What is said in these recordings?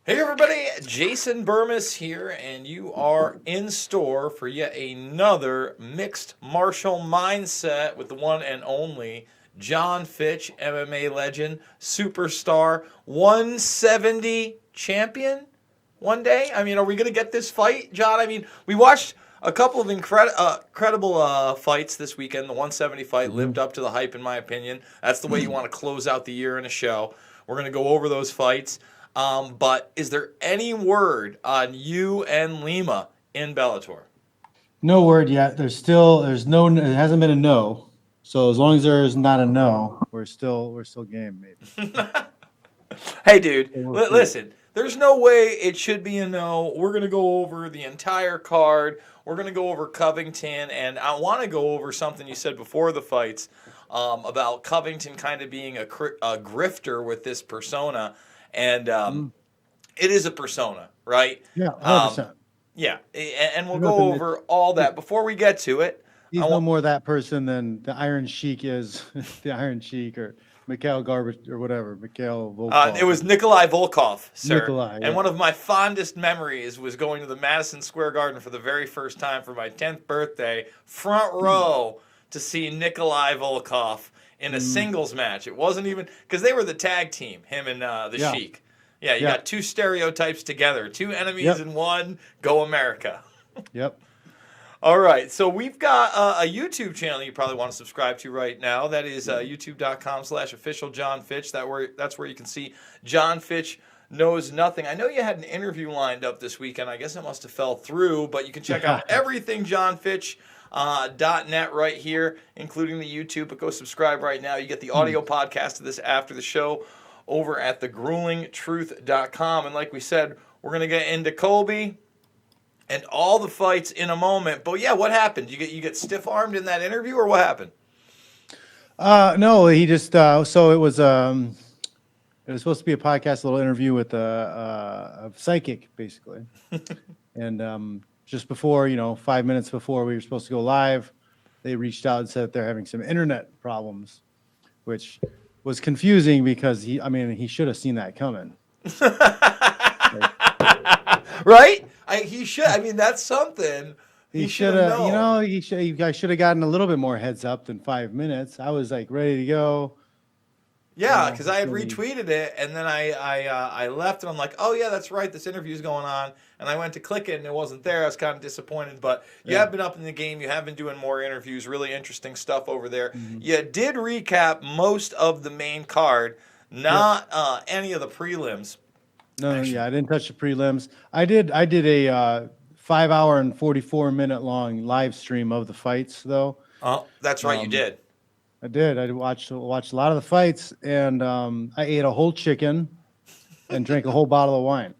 Hey everybody, Jason Burmis here, and you are in store for yet another mixed martial mindset with the one and only John Fitch, MMA legend, superstar, 170 champion one day. I mean, are we going to get this fight, John? I mean, we watched a couple of incredible fights this weekend. The 170 fight lived up to the hype, in my opinion. That's the way you want to close out the year in a show. We're going to go over those fights. But is there any word on you and Lima in Bellator? No word yet. There's no. It hasn't been a no. So as long as there is not a no, we're still game. Maybe. Hey, dude, So we'll see. listen. There's no way it should be a no. We're gonna go over the entire card. We're gonna go over Covington, and I want to go over something you said before the fights about Covington kind of being a grifter with this persona, and Mm. it is a persona, right? Yeah, Um, 100%. yeah, and we'll There's go nothing. over all that. Before we get to it, I He's no want. more that person than the Iron Sheik is. The Iron Sheik or Mikhail Garbage or whatever. Mikhail It Volkov. was Nikolai Volkov, sir. Nikolai. And Yeah. one of my fondest memories was going to the Madison Square Garden for the very first time for my 10th birthday, front row, to see Nikolai Volkov in a Mm. singles match. It wasn't even because they were the tag team, him and the Yeah. Sheik. Yeah, you Yeah. got two stereotypes together, two enemies Yep. in one. Go America. Yep. All right, so we've got a YouTube channel you probably want to subscribe to right now. That is youtube.com/official John Fitch. That's where you can see John Fitch Knows Nothing. I know you had an interview lined up this weekend. I guess it must have fell through, but you can check out everything John Fitch. .net right here, including the YouTube. But go subscribe right now. You get the audio podcast of this after the show over at thegruelingtruth.com. And like we said, we're going to get into Colby and all the fights in a moment. But yeah, what happened? You get stiff armed in that interview, or what happened? No, he just. So it was. It was supposed to be a podcast, a little interview with a psychic, basically. And just before, 5 minutes before we were supposed to go live, they reached out and said that they're having some internet problems, which was confusing because he should have seen that coming. Right? He should. I mean, that's something He should should have have, known. I should have gotten a little bit more heads up than 5 minutes. I was like ready to go. Yeah, because I had So retweeted it, and then I left, and I'm like, oh yeah, that's right, this interview's going on, and I went to click it, and it wasn't there. I was kind of disappointed, but you Yeah. have been up in the game. You have been doing more interviews, really interesting stuff over there. Mhm. You did recap most of the main card, not any of the prelims. No, Actually. yeah, I didn't touch the prelims. I did a 5 hour and 44 minute long live stream of the fights, though. Oh, that's right, you Um, did. I did. I watched a lot of the fights, and I ate a whole chicken and drank a whole bottle of wine.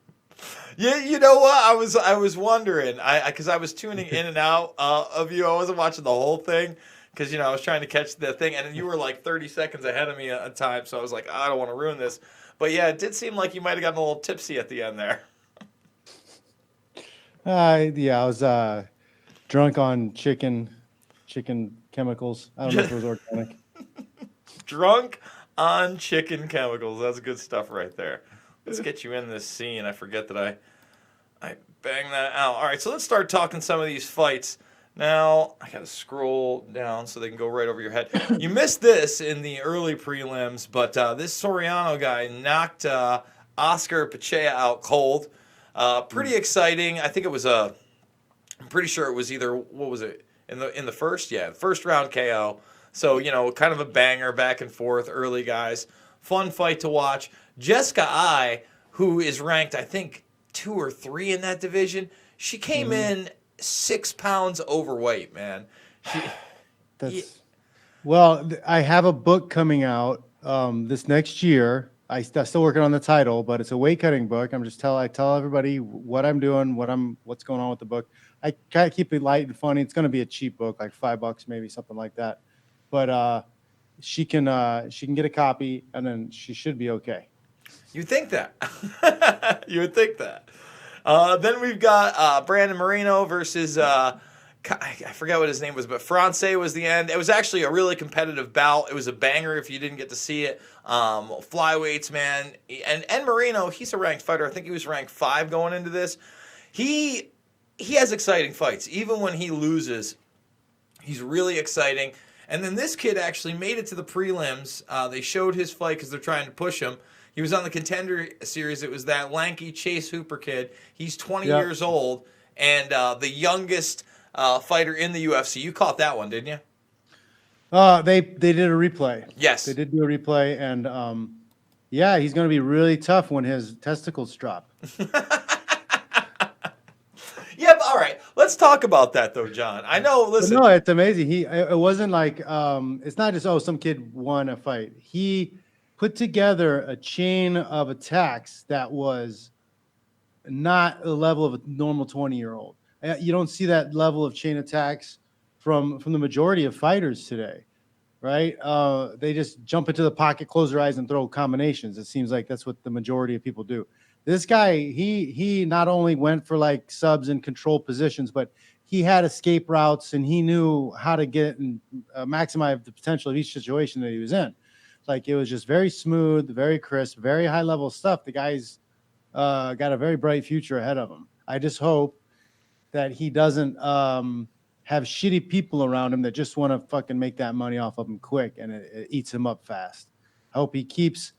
Yeah, you know what? I was wondering, because I was tuning in and out of you. I wasn't watching the whole thing because I was trying to catch the thing, and then you were like 30 seconds ahead of me at time. So I was like, I don't want to ruin this. But yeah, it did seem like you might have gotten a little tipsy at the end there. Yeah, I was drunk on chicken chemicals. I don't know if it was organic. Drunk on chicken chemicals. That's good stuff right there. Let's get you in this scene. I forget that I banged that out. All right, so let's start talking some of these fights. Now, I got to scroll down so they can go right over your head. You missed this in the early prelims, but this Soriano guy knocked Oscar Pacheco out cold. Pretty exciting. I think it was I'm pretty sure it was either, what was it? In the first? Yeah, first round KO. So, kind of a banger back and forth, early guys. Fun fight to watch. Jessica I, who is ranked, I think, 2 or 3 in that division, she came in 6 pounds overweight, man. She, That's Well, I have a book coming out this next year. I'm still working on the title, but it's a weight cutting book. I tell everybody what I'm doing, what's going on with the book. I try to keep it light and funny. It's going to be a cheap book, like $5 maybe, something like that. But she can get a copy, and then she should be okay. you think that. You would think that. Then we've got Brandon Moreno versus I forget what his name was, but Francais was the end. It was actually a really competitive bout. It was a banger if you didn't get to see it. Flyweights, man. And Marino, he's a ranked fighter. I think he was ranked 5 going into this. He has exciting fights. Even when he loses, he's really exciting. And then this kid actually made it to the prelims. They showed his fight because they're trying to push him. He was on the Contender Series. It was that lanky Chase Hooper kid. He's 20 years old and the youngest fighter in the UFC. You caught that one, didn't you? They did a replay. Yes. They did do a replay, and yeah, he's going to be really tough when his testicles drop. Yeah, but all right. Let's talk about that though, John. I know. Listen, but no, it's amazing. It wasn't like it's not just some kid won a fight. He put together a chain of attacks that was not the level of a normal 20-year-old. You don't see that level of chain attacks from the majority of fighters today, right? They just jump into the pocket, close their eyes, and throw combinations. It seems like that's what the majority of people do. This guy, he not only went for like subs and control positions, but he had escape routes and he knew how to get and maximize the potential of each situation that he was in. Like it was just very smooth, very crisp, very high level stuff. The guy's got a very bright future ahead of him. I just hope that he doesn't have shitty people around him that just want to fucking make that money off of him quick and it eats him up fast. I hope he keeps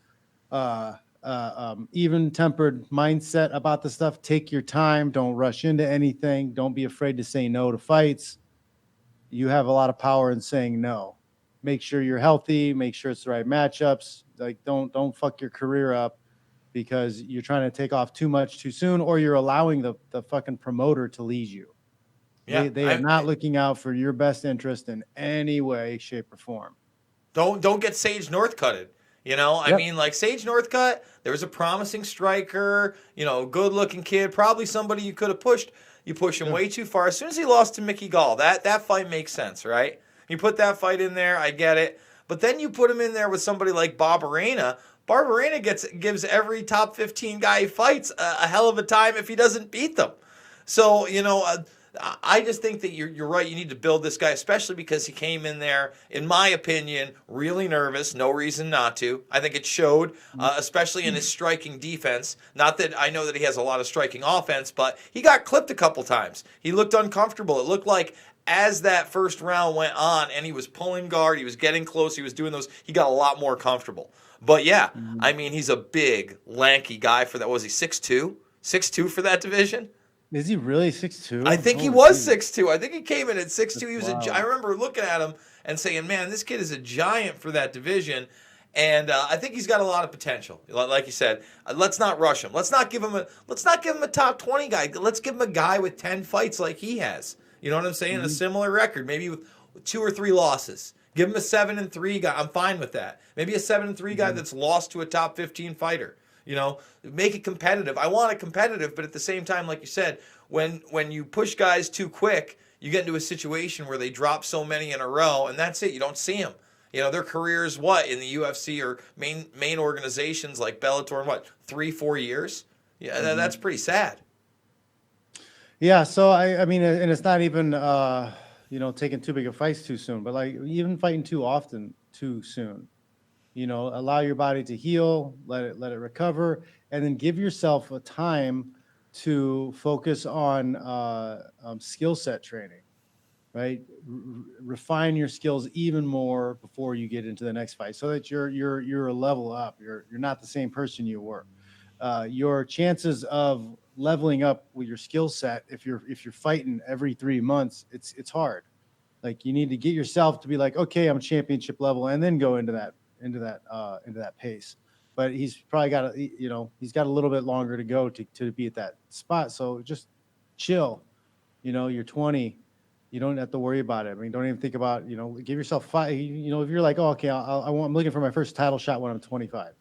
even-tempered mindset about the stuff. Take your time. Don't rush into anything. Don't be afraid to say no to fights. You have a lot of power in saying no. Make sure you're healthy. Make sure it's the right matchups. Like don't fuck your career up because you're trying to take off too much too soon, or you're allowing the fucking promoter to lead you. Yeah, they are not looking out for your best interest in any way, shape, or form. Don't get Sage Northcutted. You know, I mean, like Sage Northcutt, there was a promising striker, you know, good-looking kid, probably somebody you could have pushed. You push him way too far. As soon as he lost to Mickey Gall, that fight makes sense, right? You put that fight in there, I get it. But then you put him in there with somebody like Bob Arena. Bob Arena gives every top 15 guy he fights a hell of a time if he doesn't beat them. So, you know, I just think that you're right. You need to build this guy, especially because he came in there, in my opinion, really nervous. No reason not to. I think it showed, especially in his striking defense. Not that I know that he has a lot of striking offense, but he got clipped a couple times. He looked uncomfortable. It looked like as that first round went on and he was pulling guard, he was getting close, he was doing those, he got a lot more comfortable. But yeah, I mean, he's a big, lanky guy for that. Was he 6'2"? 6'2" for that division? Is he really 6'2"? I think he was 6'2". I think he came in at 6'2". He was I remember looking at him and saying, man, this kid is a giant for that division. And I think he's got a lot of potential. Like you said, let's not rush him. Let's not give him a top 20 guy. Let's give him a guy with 10 fights like he has. You know what I'm saying? A similar record, maybe with 2 or 3 losses. Give him a 7-3 guy. I'm fine with that. Maybe a 7-3 guy that's lost to a top 15 fighter. You know, make it competitive. I want it competitive, but at the same time, like you said, when you push guys too quick, you get into a situation where they drop so many in a row, and that's it. You don't see them. You know, their careers, in the UFC or main organizations like Bellator, 3-4 years? Yeah, that's pretty sad. Yeah, so I mean, and it's not even taking too big of fights too soon, but like even fighting too often too soon. You know, allow your body to heal, let it recover, and then give yourself a time to focus on skill set training, right? Refine your skills even more before you get into the next fight, so that you're a level up. You're not the same person you were. Your chances of leveling up with your skill set, if you're fighting every 3 months, it's hard. Like you need to get yourself to be like, okay, I'm championship level, and then go into that pace. But he's probably got he's got a little bit longer to go to be at that spot. So just chill. You know, you're 20. You don't have to worry about it. I mean, don't even think about, give yourself 5. You know, if you're like, oh, okay, I'm looking for my first title shot when I'm 25.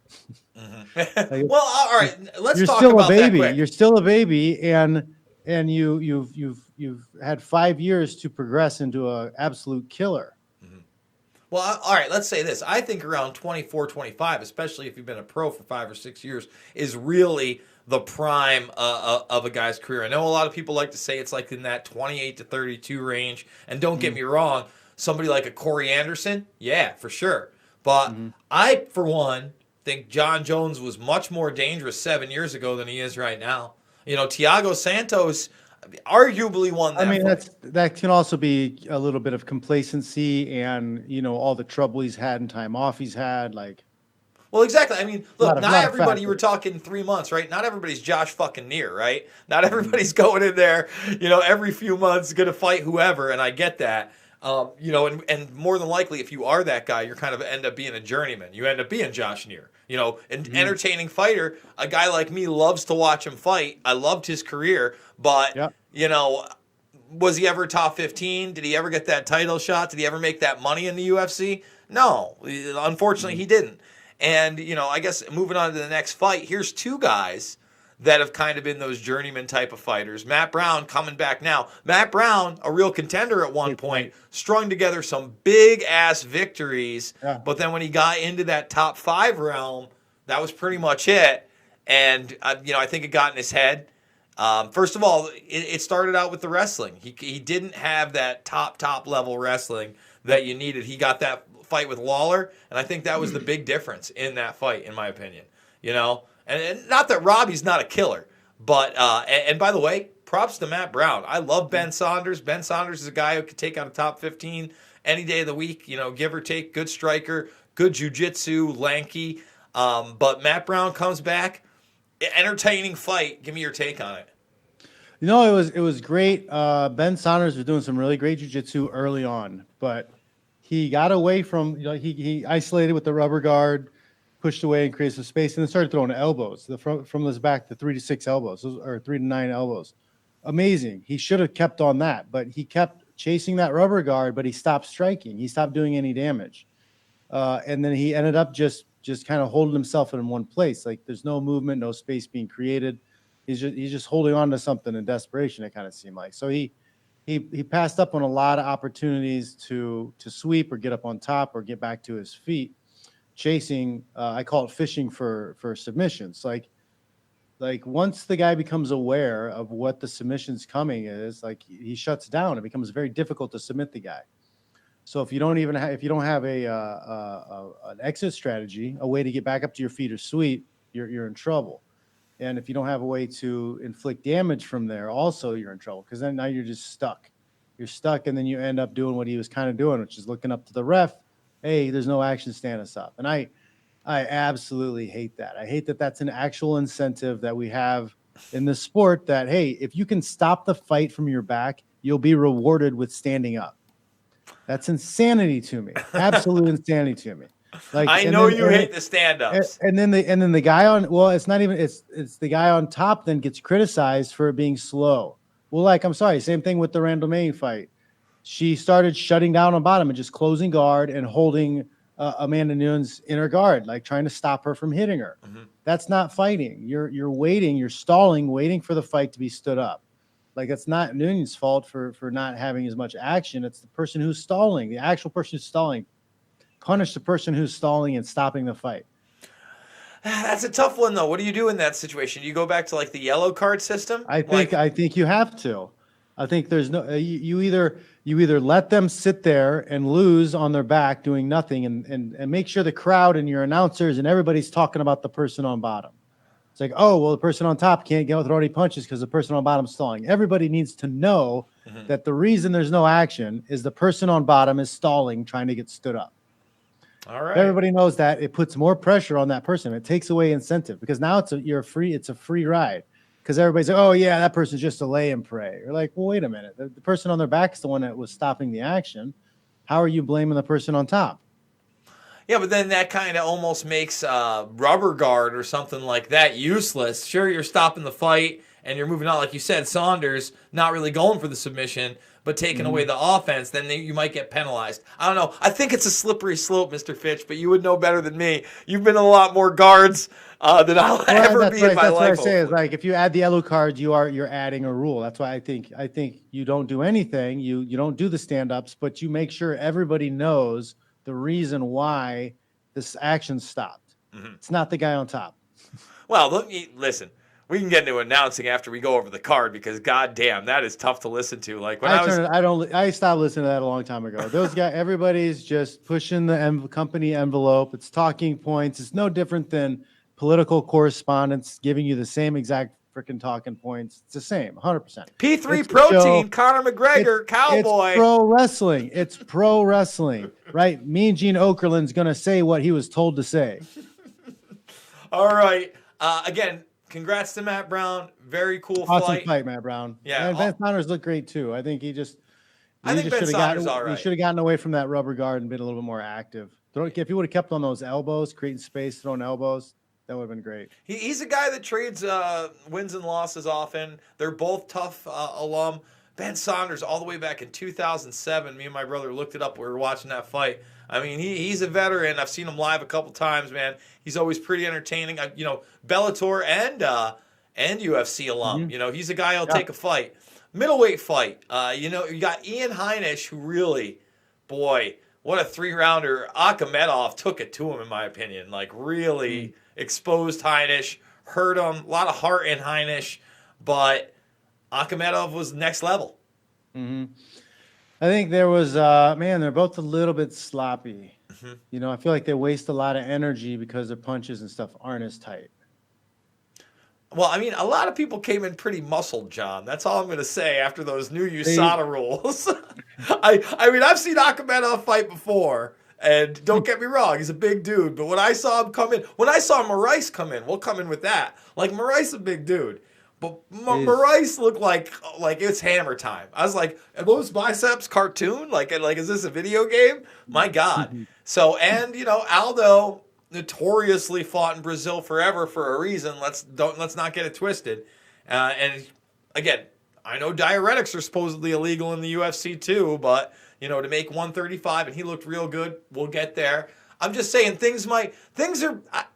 Like, well, all right, let's talk about that quick. You're still a baby, and you've had 5 years to progress into an absolute killer. Well, all right, let's say this. I think around 24, 25, especially if you've been a pro for 5 or 6 years, is really the prime of a guy's career. I know a lot of people like to say it's like in that 28 to 32 range. And don't get me wrong, somebody like a Corey Anderson, yeah, for sure. But Mm-hmm. I, for one, think John Jones was much more dangerous 7 years ago than he is right now. You know, Thiago Santos arguably won I that mean, fight. that can also be a little bit of complacency and, all the trouble he's had and time off he's had. Like, Well, exactly. I mean, a look, not lot of everybody, you were factors. talking 3 months, right? Not everybody's Josh fucking Neer, right? Not everybody's going in there, every few months going to fight whoever, and I get that. And more than likely, if you are that guy, you're kind of end up being a journeyman. You end up being Josh Neer, an Mhm. entertaining fighter. A guy like me loves to watch him fight. I loved his career, but, Yeah. was he ever top 15? Did he ever get that title shot? Did he ever make that money in the UFC? No. Unfortunately, he didn't. And, I guess moving on to the next fight, here's two guys that have kind of been those journeyman type of fighters. Matt Brown coming back now. Matt Brown, a real contender at one Great point, point. strung together some big ass victories. Yeah. But then when he got into that top 5 realm, that was pretty much it. And, I think it got in his head. First of all, it started out with the wrestling. He didn't have that top level wrestling that you needed. He got that fight with Lawler, and I think that was the big difference in that fight, in my opinion. And not that Robbie's not a killer, but and by the way, props to Matt Brown. I love Ben Saunders. Ben Saunders is a guy who could take out a top 15 any day of the week. Give or take, good striker, good jiu-jitsu, lanky. But Matt Brown comes back, entertaining fight. Give me your take on it. It was great. Ben Saunders was doing some really great jiu-jitsu early on, but he got away from, he isolated with the rubber guard, pushed away and created some space, and then started throwing elbows from his back to 3 to 6 elbows, or 3 to 9 elbows. Amazing. He should have kept on that, but he kept chasing that rubber guard, but he stopped striking. He stopped doing any damage. And then he ended up just kind of holding himself in one place. Like, there's no movement, no space being created. He's just holding on to something in desperation. It kind of seemed like. So he passed up on a lot of opportunities to sweep or get up on top or get back to his feet, chasing. I call it fishing for submissions. Like once the guy becomes aware of what the submission's coming is, like, he shuts down. It becomes very difficult to submit the guy. So if you don't have an exit strategy, a way to get back up to your feet or sweep, you're in trouble. And if you don't have a way to inflict damage from there, also you're in trouble, because then now you're just stuck. You're stuck, and then you end up doing what he was kind of doing, which is looking up to the ref. Hey, there's no action, stand us up. And I absolutely hate that. I hate that that's an actual incentive that we have in the sport, that, hey, if you can stop the fight from your back, you'll be rewarded with standing up. That's insanity to me. Absolute insanity to me. Like, I know you hate the stand-ups. And then the guy on, well, it's not even, it's the guy on top then gets criticized for being slow. Well, like, I'm sorry, same thing with the Randall May fight. She started shutting down on bottom and just closing guard and holding Amanda Nunes in her guard, like trying to stop her from hitting her. Mhm. That's not fighting. You're waiting, you're stalling, waiting for the fight to be stood up. Like, it's not Nunes' fault for not having as much action. It's the person who's stalling, the actual person who's stalling. Punish the person who's stalling and stopping the fight. That's a tough one, though. What do you do in that situation? Do you go back to like the yellow card system? I think you have to. I think there's no you either let them sit there and lose on their back doing nothing, and make sure the crowd and your announcers and everybody's talking about the person on bottom. It's like, oh, well, the person on top can't throw any punches because the person on bottom is stalling. Everybody needs to know that the reason there's no action is the person on bottom is stalling, trying to get stood up. All right. If everybody knows that, it puts more pressure on that person. It takes away incentive, because now it's a free ride, because everybody's like, oh yeah, that person's just a lay and pray. You're like, well, wait a minute. The person on their back is the one that was stopping the action. How are you blaming the person on top? Yeah, but then that kind of almost makes rubber guard or something like that useless. Sure, you're stopping the fight and you're moving on. Like you said, Saunders not really going for the submission, but taking away the offense, then you might get penalized. I don't know. I think it's a slippery slope, Mr. Fitch, but you would know better than me. You've been in a lot more guards than I'll ever be in my That's life. what I say is, like, if you add the yellow cards, you're adding a rule. That's why I think you don't do anything. You don't do the stand-ups, but you make sure everybody knows the reason why this action stopped. It's not the guy on top. Well, listen, we can get into announcing after we go over the card because goddamn, that is tough to listen to. Like when I stopped listening to that a long time ago. Those guys, everybody's just pushing the company envelope. It's talking points. It's no different than political correspondents giving you the same exact freaking talking points. It's the same, 100%. P3 protein, Conor McGregor, cowboy. It's pro wrestling. It's pro wrestling, right? Mean Gene Okerlund's going to say what he was told to say. All right. Again, congrats to Matt Brown. Very cool Awesome fight, Matt Brown. Yeah. And Ben Saunders looked great too. I think he Ben Saunders all right. He should have gotten away from that rubber guard and been a little bit more active. If he would have kept on those elbows, creating space, throwing elbows, that would have been great. He's a guy that trades wins and losses often. They're both tough alum. Ben Saunders, all the way back in 2007, me and my brother looked it up. We were watching that fight. I mean, he's a veteran. I've seen him live a couple times, man. He's always pretty entertaining. Bellator and UFC alum. Mm-hmm. He's a guy who'll take a fight. Middleweight fight. You got Ian Heinisch, who really, boy, what a 3-rounder. Akhmedov took it to him, in my opinion. Like, really exposed Heinisch, hurt him. A lot of heart in Heinisch, but Akhmedov was next level. Mm-hmm. I think there was, they're both a little bit sloppy. Mm-hmm. I feel like they waste a lot of energy because their punches and stuff aren't as tight. Well, I mean, a lot of people came in pretty muscled, John. That's all I'm going to say after those new USADA rules. I mean, I've seen Akhmedov fight before, and don't get me wrong, he's a big dude. But when I saw him come in, when I saw Moraes come in, we'll come in with that. Like, Moraes a big dude. But Moraes looked like it's hammer time. I was like, are those biceps cartoon? Like is this a video game? My God. So, and Aldo notoriously fought in Brazil forever for a reason. Let's not get it twisted. And again, I know diuretics are supposedly illegal in the UFC too, but to make 135 and he looked real good. We'll get there. I'm just saying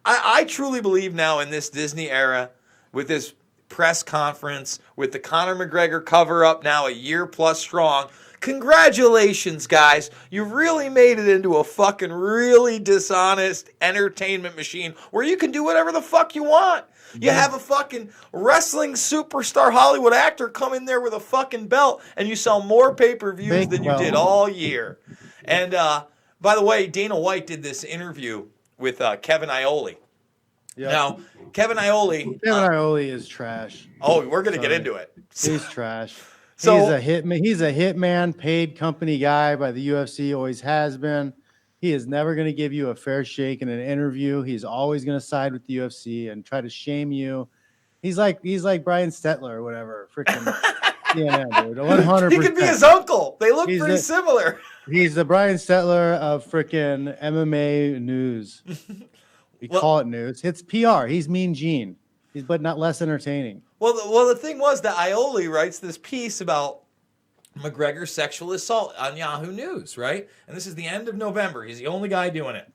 I truly believe now in this Disney era with this press conference, with the Conor McGregor cover up now a year plus strong. Congratulations, guys. You've really made it into a fucking really dishonest entertainment machine where you can do whatever the fuck you want. You have a fucking wrestling superstar Hollywood actor come in there with a fucking belt and you sell more pay-per-views than you did all year. And by the way, Dana White did this interview with Kevin Iole. Yep. Now, Kevin Iole is trash. Oh, we're going to get into it. He's trash. So, he's a hitman, paid company guy by the UFC, always has been. He is never going to give you a fair shake in an interview. He's always going to side with the UFC and try to shame you. He's like Brian Stetler or whatever. Freaking CNN, dude. 100%. He could be his uncle. They look pretty similar. He's the Brian Stetler of freaking MMA news. We call it news. It's PR. He's Mean Gene. But not less entertaining. Well, the thing was that Iole writes this piece about McGregor's sexual assault on Yahoo News, right? And this is the end of November. He's the only guy doing it.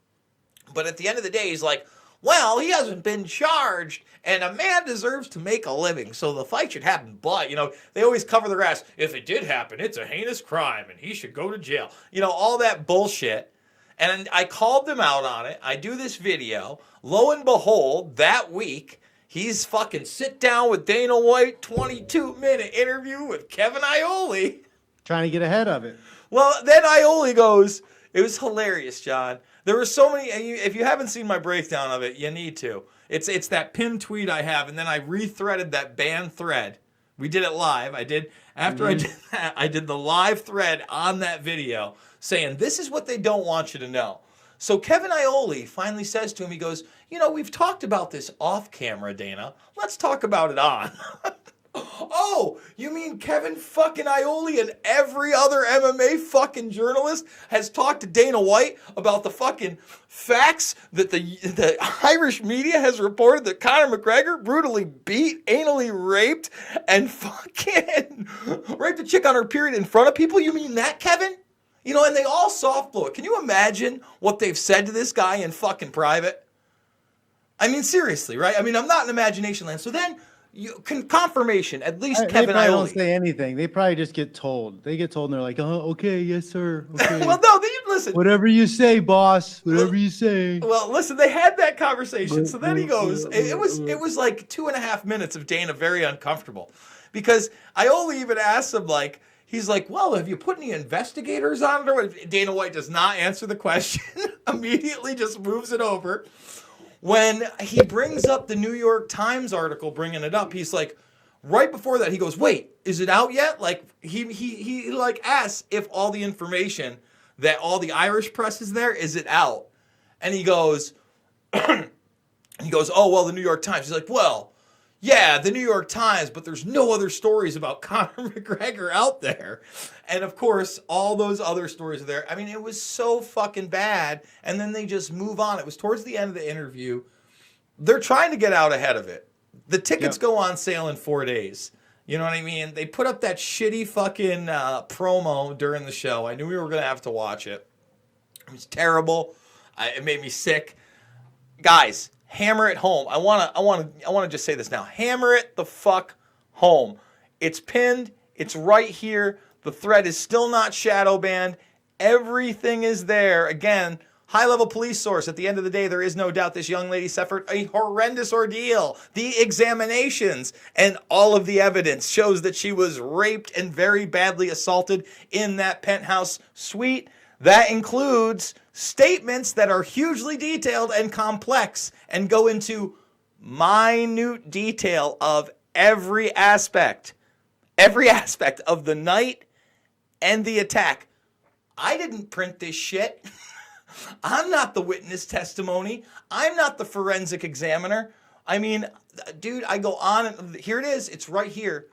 But at the end of the day, he's like, well, he hasn't been charged, and a man deserves to make a living, so the fight should happen. But, they always cover their ass. If it did happen, it's a heinous crime, and he should go to jail. All that bullshit. And I called them out on it. I do this video. Lo and behold, that week, he's fucking sit down with Dana White, 22-minute interview with Kevin Iole. Trying to get ahead of it. Well, then Iole goes, it was hilarious, John. There were so many, if you haven't seen my breakdown of it, you need to. It's that pinned tweet I have, and then I rethreaded that banned thread. We did it live. I did that, I did the live thread on that video saying, this is what they don't want you to know. So Kevin Iole finally says to him, he goes, we've talked about this off camera, Dana. Let's talk about it on. Oh, you mean Kevin fucking Iole and every other MMA fucking journalist has talked to Dana White about the fucking facts that the Irish media has reported that Conor McGregor brutally beat, anally raped, and fucking raped a chick on her period in front of people? You mean that, Kevin? And they all soft blow it. Can you imagine what they've said to this guy in fucking private? I mean, seriously, right? I mean, I'm not in imagination land. So then, confirmation, at least Kevin Iole. They don't say anything. They probably just get told. They get told and they're like, oh, okay, yes, sir. Okay. Well, no, listen. Whatever you say, boss. Whatever you say. Well, listen, they had that conversation. So then he goes, it was like 2.5 minutes of Dana very uncomfortable. Because I only even asked him, like, he's like, well, have you put any investigators on it? Or what? Dana White does not answer the question. Immediately just moves it over. When he brings up the New York Times article, bringing it up, he's like, right before that, he goes, wait, is it out yet? Like, he like asks if all the information that all the Irish press is there, is it out? And he goes, oh, well, the New York Times. He's like, well, yeah, the New York Times, but there's no other stories about Conor McGregor out there. And of course, all those other stories are there. I mean, it was so fucking bad. And then they just move on. It was towards the end of the interview. They're trying to get out ahead of it. The tickets go on sale in 4 days. You know what I mean? They put up that shitty fucking promo during the show. I knew we were going to have to watch it. It was terrible. It made me sick. Guys, hammer it home. I want to just say this now. Hammer it the fuck home. It's pinned. It's right here. The thread is still not shadow banned. Everything is there. Again, high-level police source. At the end of the day, there is no doubt this young lady suffered a horrendous ordeal. The examinations and all of the evidence shows that she was raped and very badly assaulted in that penthouse suite. That includes statements that are hugely detailed and complex and go into minute detail of every aspect of the night and the attack. I didn't print this shit. I'm not the witness testimony. I'm not the forensic examiner. I mean, dude, I go on and here it is. It's right here.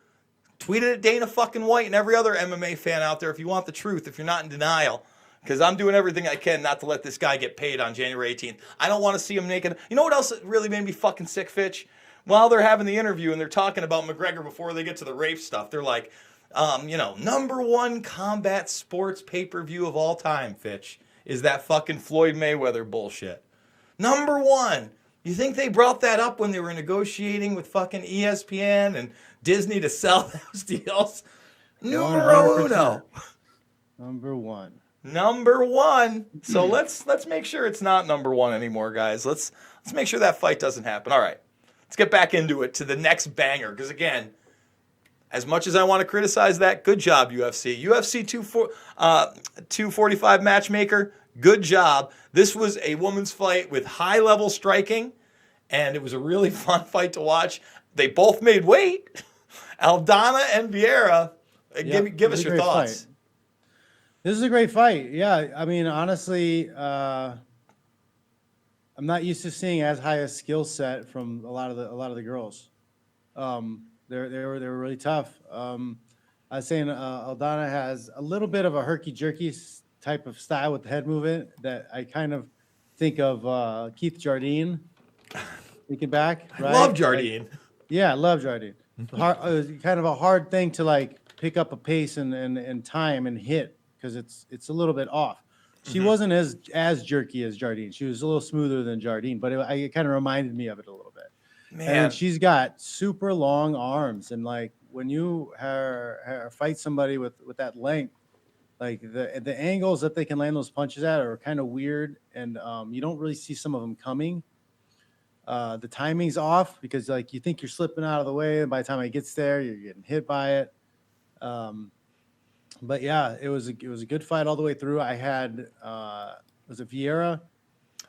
Tweet it at Dana fucking White and every other MMA fan out there if you want the truth, if you're not in denial. Because I'm doing everything I can not to let this guy get paid on January 18th. I don't want to see him naked. You know what else really made me fucking sick, Fitch? While they're having the interview and they're talking about McGregor before they get to the rape stuff, they're like, #1 combat sports pay-per-view of all time, Fitch, is that fucking Floyd Mayweather bullshit. #1. You think they brought that up when they were negotiating with fucking ESPN and Disney to sell those deals? Numero uno. #1. So let's make sure it's not #1 anymore, guys. Let's make sure that fight doesn't happen. All right. Let's get back into it to the next banger. Because again, as much as I want to criticize that, good job, UFC. UFC 245 matchmaker, good job. This was a women's fight with high-level striking, and it was a really fun fight to watch. They both made weight. Aldana and Vieira, give us your thoughts. Fight. This is a great fight. Yeah, I mean, honestly, I'm not used to seeing as high a skill set from a lot of the girls. They were really tough. I was saying Aldana has a little bit of a herky-jerky type of style with the head movement that I kind of think of Keith Jardine. Thinking back, right? I love Jardine. I love Jardine. Kind of a hard thing to like pick up a pace and time and hit because it's a little bit off. She wasn't as jerky as Jardine. She was a little smoother than Jardine, but it kind of reminded me of it a little bit. Man. And she's got super long arms, and like when you fight somebody with that length, like the angles that they can land those punches at are kind of weird, and you don't really see some of them coming. The timing's off because like you think you're slipping out of the way, and by the time it gets there, you're getting hit by it. But yeah, it was a good fight all the way through. I had was it Vieira?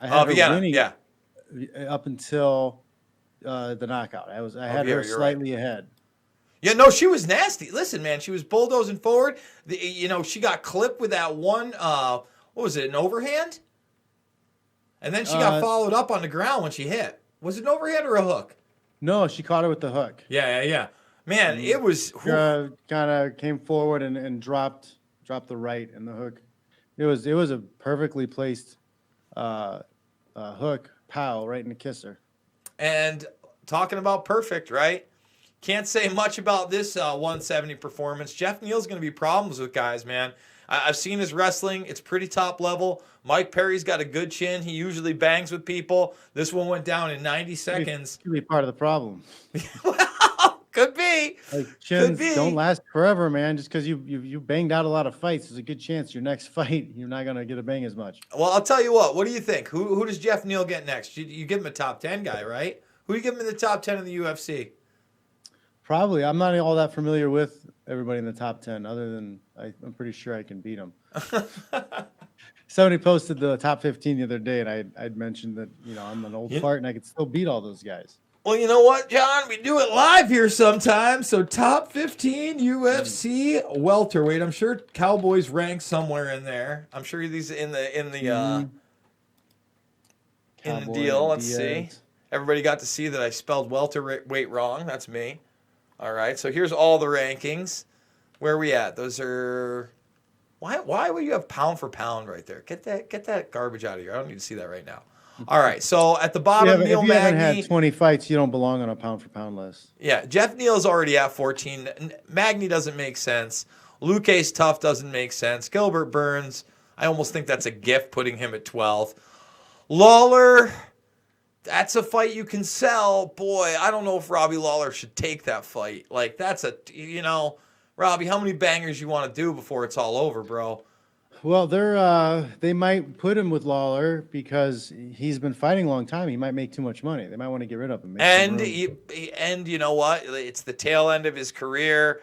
I had her winning up until the knockout. I had her slightly ahead. Yeah, no, she was nasty. Listen, man, she was bulldozing forward. She got clipped with that one. What was it? An overhand? And then she got followed up on the ground when she hit. Was it an overhand or a hook? No, she caught her with the hook. Yeah. Man, it was kind of came forward and dropped the right and the hook. It was a perfectly placed hook, pow, right in the kisser. And talking about perfect, right? Can't say much about this 170 performance. Jeff Neal's going to be problems with guys, man. I've seen his wrestling. It's pretty top level. Mike Perry's got a good chin. He usually bangs with people. This one went down in 90 seconds. Could be part of the problem. Well, Could be. Like Could chins be. don't last forever, man. Just because you banged out a lot of fights, there's a good chance your next fight you're not gonna get a bang as much. Well, I'll tell you what. What do you think? Who does Jeff Neal get next? You give him a top 10 guy, right? Who do you give him in the top 10 in the UFC? Probably. I'm not all that familiar with everybody in the top 10, other than I'm pretty sure I can beat them. Somebody posted the top 15 the other day, and I'd mentioned that I'm an old fart and I could still beat all those guys. Well, you know what, John? We do it live here sometimes. So top 15 UFC welterweight. I'm sure Cowboys rank somewhere in there. I'm sure these in the deal. Let's see. Everybody got to see that I spelled welterweight wrong. That's me. All right. So here's all the rankings. Where are we at? Those are. Why would you have pound for pound right there? Get that garbage out of here. I don't need to see that right now. All right, so at the bottom, Neil if you haven't Magny. had 20 fights, you don't belong on a pound for pound list. Yeah, Jeff Neal's already at 14. Magny doesn't make sense. Luke's tough doesn't make sense. Gilbert Burns, I almost think that's a gift putting him at 12. Lawler, that's a fight you can sell. Boy, I don't know if Robbie Lawler should take that fight. Like, that's Robbie, how many bangers you want to do before it's all over, bro? Well, they might put him with Lawler because he's been fighting a long time. He might make too much money. They might want to get rid of him. And you know what? It's the tail end of his career.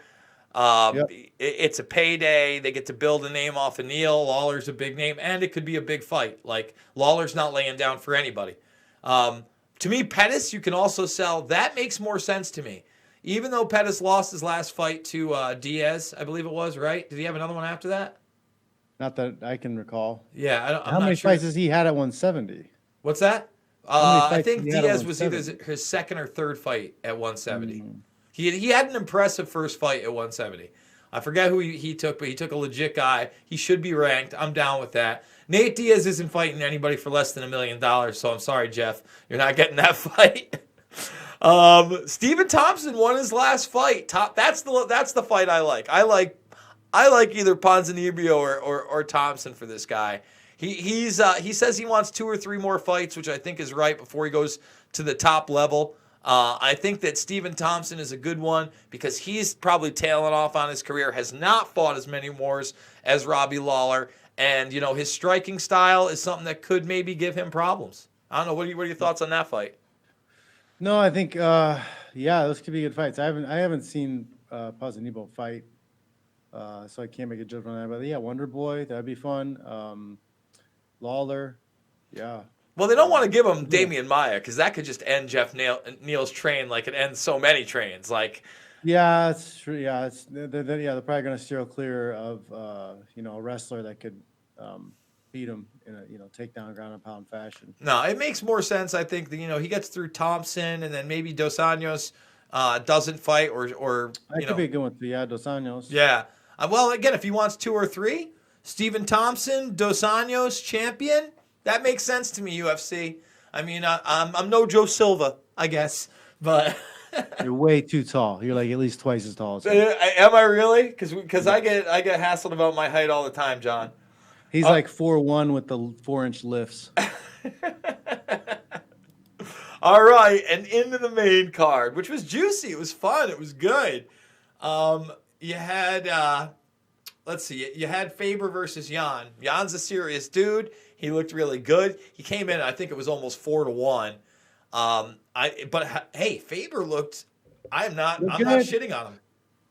Yep. It's a payday. They get to build a name off of Neal. Lawler's a big name, and it could be a big fight. Like, Lawler's not laying down for anybody. To me, Pettis, you can also sell. That makes more sense to me. Even though Pettis lost his last fight to Diaz, I believe it was, right? Did he have another one after that? Not that I can recall. Yeah, How many fights has he had at 170? What's that? I think Diaz was either his second or third fight at 170. Mm-hmm. He had an impressive first fight at 170. I forget who he took, but he took a legit guy. He should be ranked. I'm down with that. Nate Diaz isn't fighting anybody for less than $1 million, so I'm sorry, Jeff. You're not getting that fight. Stephen Thompson won his last fight. That's the fight I like. I like either Ponzinibbio or Thompson for this guy. He says he wants 2 or 3 more fights, which I think is right before he goes to the top level. I think that Stephen Thompson is a good one because he's probably tailing off on his career, has not fought as many wars as Robbie Lawler, and his striking style is something that could maybe give him problems. I don't know. What are your thoughts on that fight? No, I think those could be good fights. I haven't seen Ponzinibbio fight. So I can't make a judgment on that. But yeah, Wonder Boy, that'd be fun. Lawler, yeah. Well, they don't want to give him Damian Maia because that could just end Jeff Neal's train like it ends so many trains. Like, yeah, it's true. Yeah, they're probably going to steer clear of a wrestler that could beat him in a takedown ground and pound fashion. No, it makes more sense. I think that he gets through Thompson and then maybe Dos Anjos doesn't fight or that could be a good one too. Yeah, Dos Anjos. Yeah. Well, again, if he wants 2 or 3, Stephen Thompson, Dos Anjos, champion, that makes sense to me, UFC. I mean, I'm no Joe Silva, I guess, but you're way too tall. You're like at least twice as tall as him. Am I really? Because I get hassled about my height all the time, John. He's like 4'1" with the 4-inch lifts. All right, and into the main card, which was juicy. It was fun. It was good. You had, let's see, you had Faber versus Jan. Jan's a serious dude. He looked really good. He came in, I think it was almost 4-1. But hey, Faber looked. I'm not shitting on him.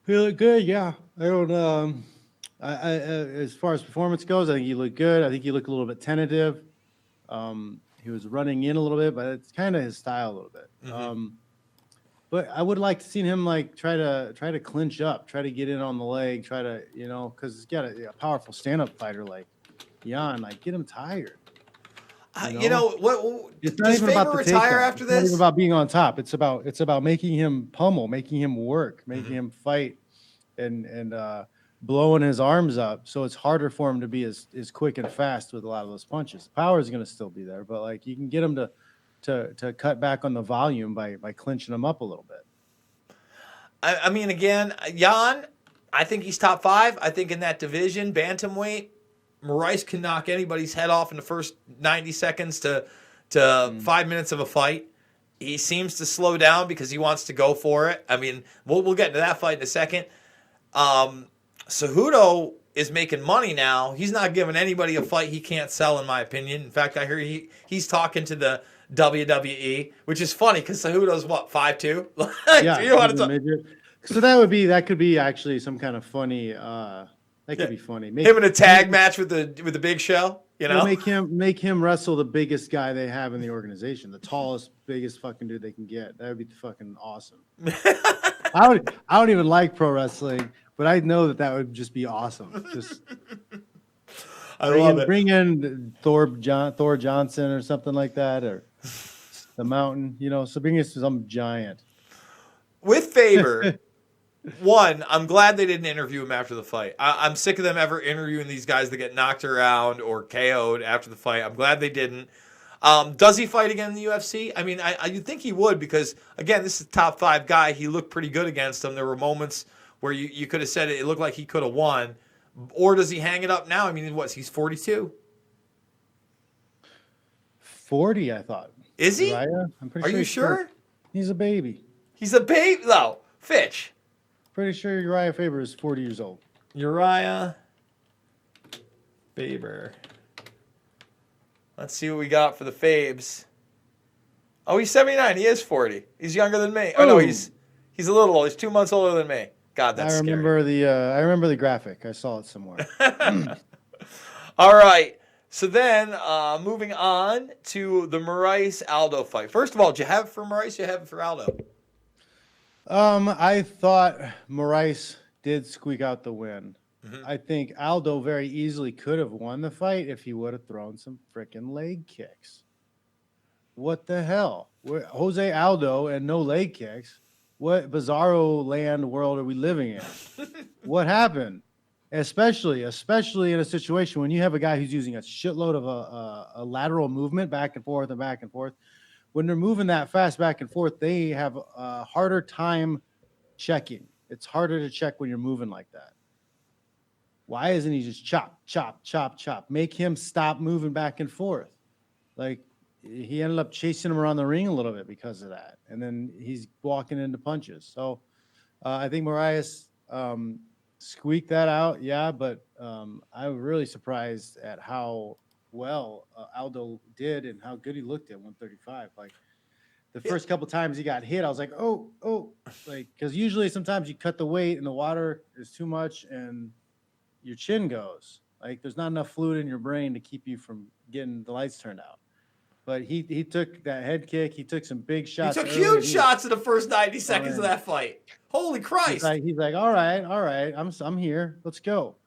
He looked good, yeah. I don't. As far as performance goes, I think he looked good. I think he looked a little bit tentative. He was running in a little bit, but it's kind of his style a little bit. Mm-hmm. But I would like to see him like try to clinch up, try to get in on the leg, try to because he's got a powerful stand-up fighter like Jan, like get him tired. What? It's not does even Faber about the retire takedown. after It's not this? even about being on top. It's about making him pummel, making him work, making him fight, and blowing his arms up. So it's harder for him to be as quick and fast with a lot of those punches. Power is going to still be there, but like you can get him to cut back on the volume by clinching him up a little bit. I mean, again, Jan, I think he's top 5. I think in that division, bantamweight, Moraes can knock anybody's head off in the first 90 seconds to 5 minutes of a fight. he seems to slow down because he wants to go for it. I mean, we'll get into that fight in a second. Cejudo is making money now. He's not giving anybody a fight he can't sell, in my opinion. In fact, I hear he's talking to the WWE, which is funny because Cejudo's what, 5'2"? Yeah, You want he's to a midget. So that could be actually some kind of funny. That could be funny. him in a tag match with the Big Show? You know, Well, make him wrestle the biggest guy they have in the organization, the tallest, biggest fucking dude they can get. That would be fucking awesome. I don't even like pro wrestling, but I know that would just be awesome. Just bring in Thor Johnson or something like that, or the Mountain. So bring in some giant. With Faber. One, I'm glad they didn't interview him after the fight. I'm sick of them ever interviewing these guys that get knocked around or KO'd after the fight. I'm glad they didn't. Does he fight again in the UFC? I mean, you'd think he would because, again, this is a top 5 guy. He looked pretty good against him. There were moments where you could have said it looked like he could have won. Or does he hang it up now? I mean, he's 42? 40, I thought. Is he? Uriah? I'm pretty Are sure you sure? He's a baby. He's a baby, though. Fitch. Pretty sure Uriah Faber is 40 years old. Uriah Faber. Let's see what we got for the Fabes. Oh, he's 79. He is 40. He's younger than me. Oh, no, he's a little old. He's 2 months older than me. God, that's scary. I remember the graphic. I saw it somewhere. All right. So then, moving on to the Moraes Aldo fight. First of all, did you have it for Moraes? Or you have it for Aldo? I thought Moraes did squeak out the win. Mm-hmm. I think Aldo very easily could have won the fight if he would have thrown some freaking leg kicks. What the hell? Jose Aldo and no leg kicks. What bizarro land world are we living in? What happened? Especially in a situation when you have a guy who's using a shitload of a lateral movement back and forth and back and forth. When they're moving that fast back and forth, they have a harder time checking. It's harder to check when you're moving like that. Why isn't he just chop, chop, chop, chop? Make him stop moving back and forth. Like, he ended up chasing him around the ring a little bit because of that. And then he's walking into punches. So I think Moraes squeaked that out. Yeah, but I'm really surprised at how well Aldo did and how good he looked at 135. Like, the first couple times he got hit, I was like, oh, like, because usually sometimes you cut the weight and the water is too much and your chin goes. Like, there's not enough fluid in your brain to keep you from getting the lights turned out. But he took that head kick. He took some big shots. He took huge shots in the first 90 seconds of that fight. Holy Christ! He's like, all right, I'm here. Let's go.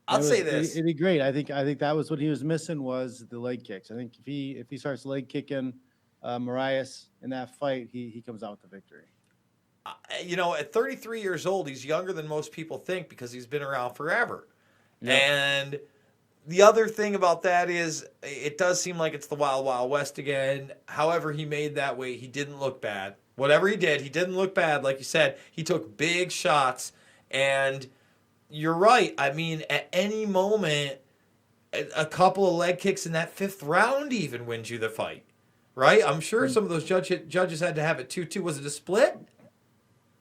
I'll say this. It'd be great. I think that was what he was missing was the leg kicks. I think if he starts leg kicking Moraes in that fight, he comes out with the victory. At 33 years old, he's younger than most people think because he's been around forever. Yep. And the other thing about that is it does seem like it's the Wild Wild West again. However he made that weight, he didn't look bad. Whatever he did, he didn't look bad. Like you said, he took big shots. And you're right. I mean, at any moment, a couple of leg kicks in that 5th round even wins you the fight. Right? I'm sure some of those judges had to have it 2-2. Was it a split?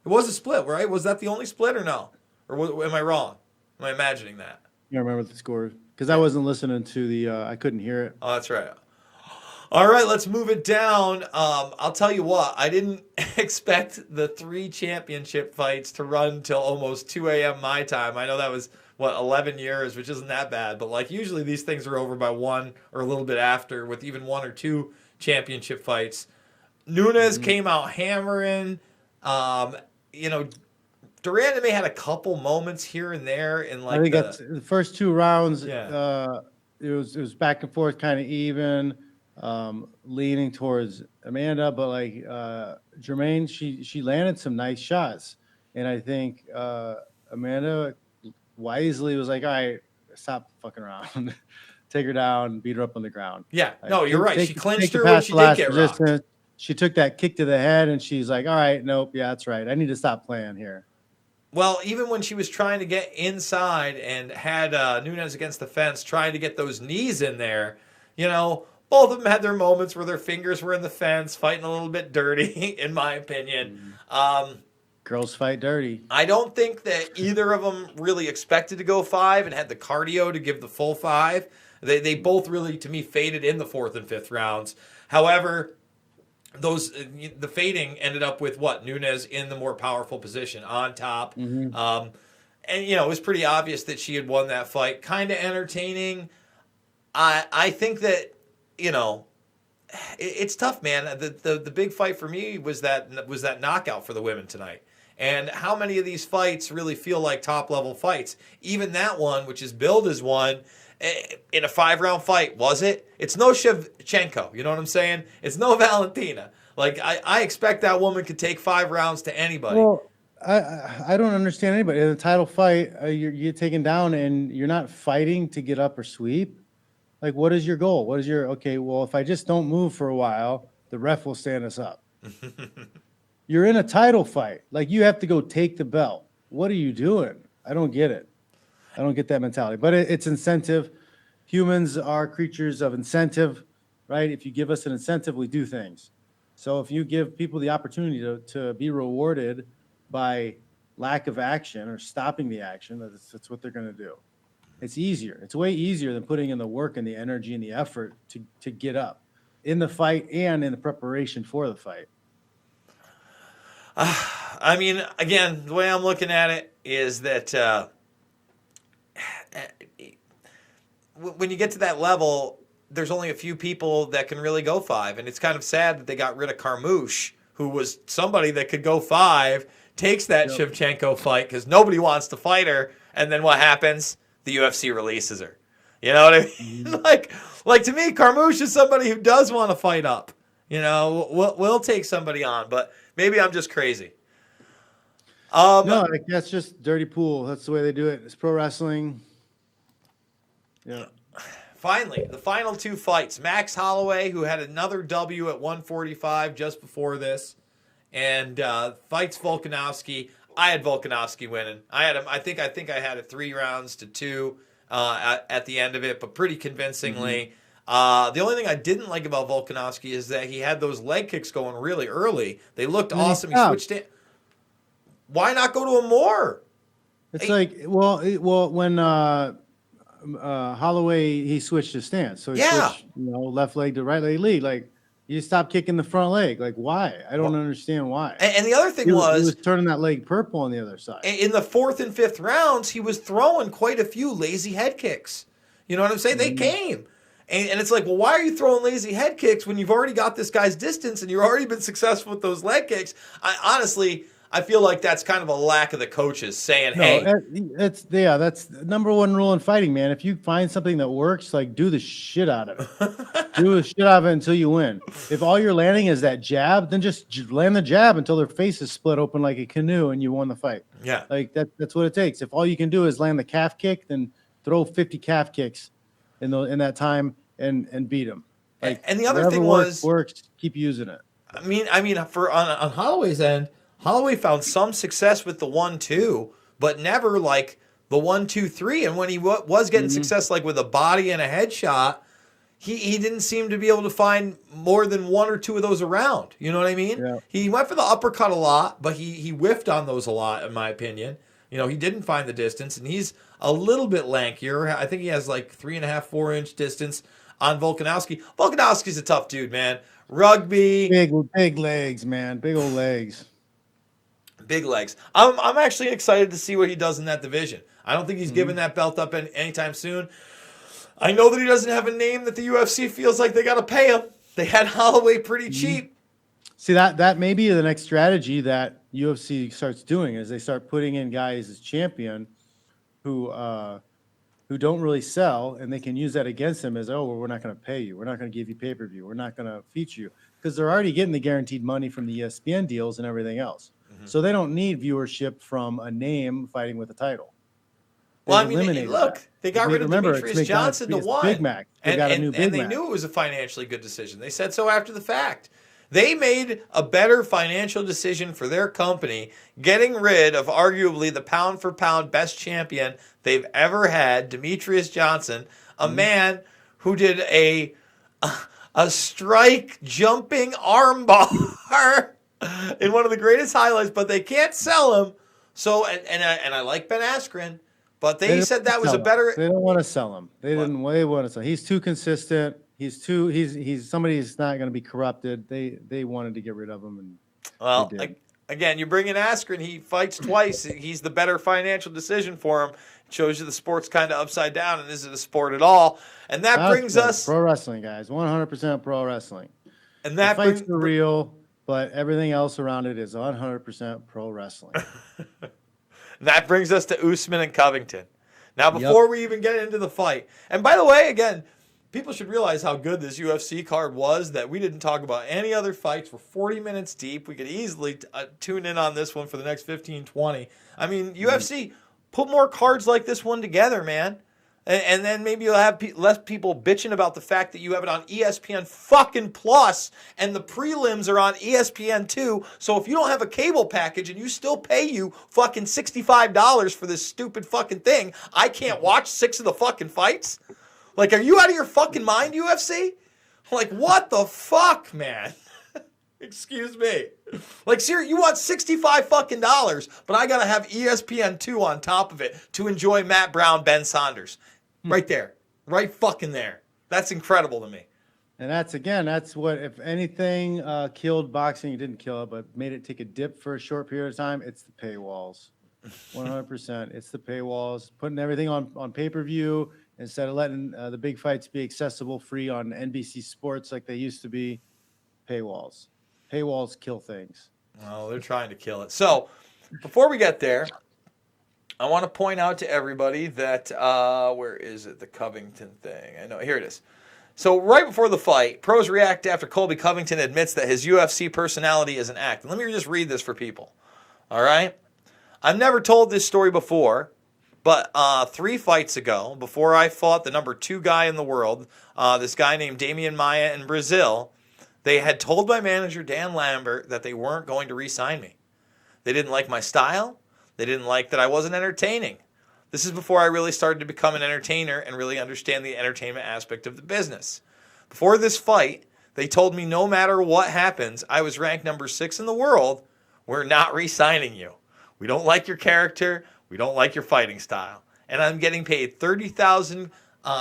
It was a split, right? Was that the only split or no? Or am I wrong? Am I imagining that? I remember the score because I wasn't listening to the. I couldn't hear it. Oh, that's right. All right, let's move it down. I'll tell you what. I didn't expect the 3 championship fights to run till almost 2 a.m. my time. I know that was 11 years, which isn't that bad. But like usually these things are over by 1 or a little bit after, with even 1 or 2 championship fights. Nunes came out hammering. Durand may had a couple moments here and there in like I think that's the first 2 rounds. Yeah. It was back and forth, kind of even, leaning towards Amanda, but like Jermaine, she landed some nice shots, and I think Amanda wisely was like, all right, stop fucking around, take her down, beat her up on the ground. Yeah, like, no, you're right. She clinched her when she did get rocked. She took that kick to the head, and she's like, all right, nope, yeah, that's right. I need to stop playing here. Well, even when she was trying to get inside and had Nunes against the fence, trying to get those knees in there, both of them had their moments where their fingers were in the fence, fighting a little bit dirty, in my opinion. Girls fight dirty. I don't think that either of them really expected to go 5 and had the cardio to give the full 5. They both really, to me, faded in the 4th and 5th rounds. However, the fading ended up with Nunes in the more powerful position on top. And it was pretty obvious that she had won that fight. Kind of entertaining. I think that it's tough, man. The big fight for me was that knockout for the women tonight. And how many of these fights really feel like top-level fights? Even that one, which is billed as one, in a 5-round fight, was it? It's no Shevchenko, you know what I'm saying? It's no Valentina. Like, I expect that woman could take 5 rounds to anybody. Well, I don't understand anybody. In a title fight, you're taken down and you're not fighting to get up or sweep. Like, what is your goal? What is okay, well, if I just don't move for a while, the ref will stand us up. You're in a title fight. Like, you have to go take the belt. What are you doing? I don't get it. I don't get that mentality. But it's incentive. Humans are creatures of incentive, right? If you give us an incentive, we do things. So if you give people the opportunity to be rewarded by lack of action or stopping the action, that's what they're going to do. It's easier. It's way easier than putting in the work and the energy and the effort to get up in the fight and in the preparation for the fight. I mean, again, the way I'm looking at it is that when you get to that level, there's only a few people that can really go 5. And it's kind of sad that they got rid of Carmouche, who was somebody that could go 5, takes that Shevchenko fight because nobody wants to fight her. And then what happens? The UFC releases her. You know what I mean? like to me, Carmouche is somebody who does want to fight up. We'll take somebody on, but maybe I'm just crazy. No, that's just dirty pool. That's the way they do it. It's pro wrestling. Yeah. Finally, the final 2 fights. Max Holloway, who had another W at 145 just before this, and fights Volkanovski. I had Volkanovski winning. I had him. I think I had it 3 rounds to 2 at the end of it, but pretty convincingly. The only thing I didn't like about Volkanovski is that he had those leg kicks going really early. They looked awesome. He switched in. Why not go to him more? It's when Holloway, he switched his stance. So he switched, left leg to right leg lead. Like, you stop kicking the front leg. Like, why? I don't understand why. And the other thing he was was turning that leg purple on the other side. In the 4th and 5th rounds, he was throwing quite a few lazy head kicks. You know what I'm saying? They came. And it's like, well, why are you throwing lazy head kicks when you've already got this guy's distance and you've already been successful with those leg kicks? I feel like that's kind of a lack of the coaches saying, hey. That's the number 1 rule in fighting, man. If you find something that works, like, do the shit out of it. Do the shit out of it until you win. If all you're landing is that jab, then just land the jab until their face is split open like a canoe and you won the fight. Yeah. Like, that's what it takes. If all you can do is land the calf kick, then throw 50 calf kicks in that time and beat them. Like, and the other thing works, keep using it. I mean, for on Holloway's end, Holloway found some success with the 1-2, but never like the 1-2-3. And when he was getting success, like with a body and a headshot, he didn't seem to be able to find more than 1 or 2 of those around. You know what I mean? Yeah. He went for the uppercut a lot, but he whiffed on those a lot, in my opinion. He didn't find the distance, and he's a little bit lankier. I think he has like 3.5, 4-inch distance on Volkanovski. Volkanovski's a tough dude, man. Rugby. Big legs, man. Big old legs. Big legs. I'm actually excited to see what he does in that division. I don't think he's giving that belt up anytime soon. I know that he doesn't have a name that the UFC feels like they got to pay him. They had Holloway pretty cheap. See, that may be the next strategy that UFC starts doing, is they start putting in guys as champion who don't really sell, and they can use that against them as, we're not going to pay you. We're not going to give you pay-per-view. We're not going to feature you. Because they're already getting the guaranteed money from the ESPN deals and everything else. So they don't need viewership from a name fighting with a title. Well, they got rid of Demetrius Johnson to 1. Big Mac. And they knew it was a financially good decision. They said so after the fact. They made a better financial decision for their company, getting rid of arguably the pound-for-pound best champion they've ever had, Demetrius Johnson, a man who did a a strike jumping armbar in one of the greatest highlights, but they can't sell him. So, and I like Ben Askren, but they said that was a better. They don't want to sell him. They What? didn't. They want to sell. He's too consistent. He's somebody who's not going to be corrupted. They wanted to get rid of him, and Well, they did. again, you bring in Askren, he fights twice. He's the better financial decision for him. It shows you the sport's kind of upside down and isn't a sport at all. And that brings us pro wrestling, guys. 100% pro wrestling. and that The fights brings are real, but everything else around it is 100% pro wrestling. that brings us to Usman and Covington. Now, before we even get into the fight, and by the way, again, people should realize how good this UFC card was, that we didn't talk about any other fights. We're 40 minutes deep. We could easily tune in on this one for the next 15, 20. I mean, UFC, put more cards like this one together, man. And then maybe you'll have less people bitching about the fact that you have it on ESPN fucking Plus and the prelims are on ESPN 2. So if you don't have a cable package and you still pay you fucking $65 for this stupid fucking thing, I can't watch 6 of the fucking fights? Like, are you out of your fucking mind, UFC? Like, what the fuck, man? Excuse me. Like, seriously, you want 65 fucking dollars, but I gotta have ESPN 2 on top of it to enjoy Matt Brown, Ben Saunders. Right there. Right fucking there. That's incredible to me. And that's what, if anything killed boxing, it didn't kill it, but made it take a dip for a short period of time, it's the paywalls. 100%. It's the paywalls. Putting everything on pay-per-view instead of letting the big fights be accessible free on NBC Sports like they used to be. Paywalls. Paywalls kill things. Oh, they're trying to kill it. So, before we get there, I want to point out to everybody that, where is it, the Covington thing? I know, here it is. So right before the fight, pros react after Colby Covington admits that his UFC personality is an act. And let me just read this for people. All right? I've never told this story before, but 3 fights ago, before I fought the number 2 guy in the world, this guy named Damian Maia in Brazil, they had told my manager, Dan Lambert, that they weren't going to re-sign me. They didn't like my style. They didn't like that I wasn't entertaining. This is before I really started to become an entertainer and really understand the entertainment aspect of the business. Before this fight, they told me no matter what happens, I was ranked number 6 in the world. We're not re-signing you. We don't like your character. We don't like your fighting style. And I'm getting paid $30,000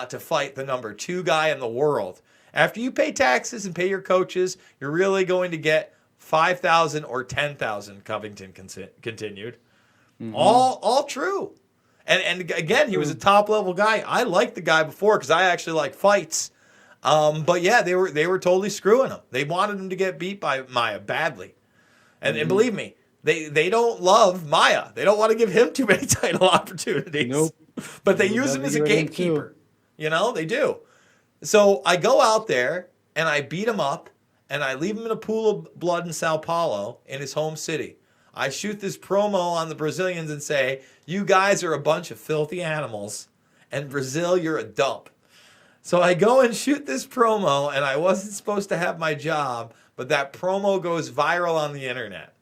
to fight the number 2 guy in the world. After you pay taxes and pay your coaches, you're really going to get $5,000 or $10,000, Covington continued. Mm-hmm. All true. And again, he was a top level guy. I liked the guy before because I actually like fights. But yeah, they were totally screwing him. They wanted him to get beat by Maia badly. And believe me, they don't love Maia. They don't want to give him too many title opportunities. Nope. But they use him as a gatekeeper. You know, they do. So I go out there and I beat him up and I leave him in a pool of blood in Sao Paulo in his home city. I shoot this promo on the Brazilians and say, you guys are a bunch of filthy animals, and Brazil, you're a dump. So I go and shoot this promo, and I wasn't supposed to have my job, but that promo goes viral on the internet.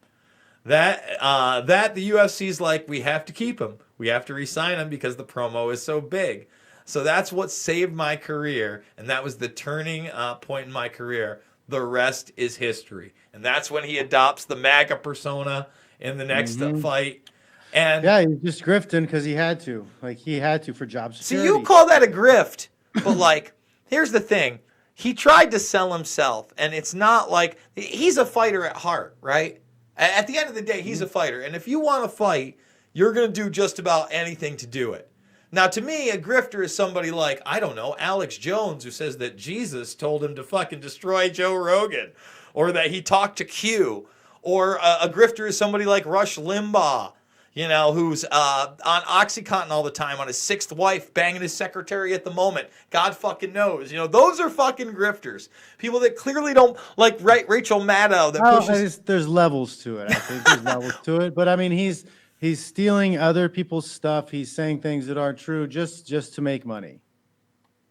That the UFC's like, we have to keep him. We have to re-sign him because the promo is so big. So that's what saved my career, and that was the turning point in my career. The rest is history. And that's when he adopts the MAGA persona in the next fight. And yeah, he's just grifting because he had to. Like, he had to for job security. See, you call that a grift, but like, here's the thing. He tried to sell himself, and it's not like he's a fighter at heart, right? At the end of the day, he's a fighter. And if you want to fight, you're going to do just about anything to do it. Now, to me, a grifter is somebody like, I don't know, Alex Jones, who says that Jesus told him to fucking destroy Joe Rogan, or that he talked to Q. Or a grifter is somebody like Rush Limbaugh, you know, who's on OxyContin all the time, on his 6th wife, banging his secretary at the moment. God fucking knows. You know, those are fucking grifters. People that clearly don't, like Rachel Maddow that pushes. There's levels to it. I think there's levels to it. But, I mean, he's stealing other people's stuff. He's saying things that aren't true just to make money.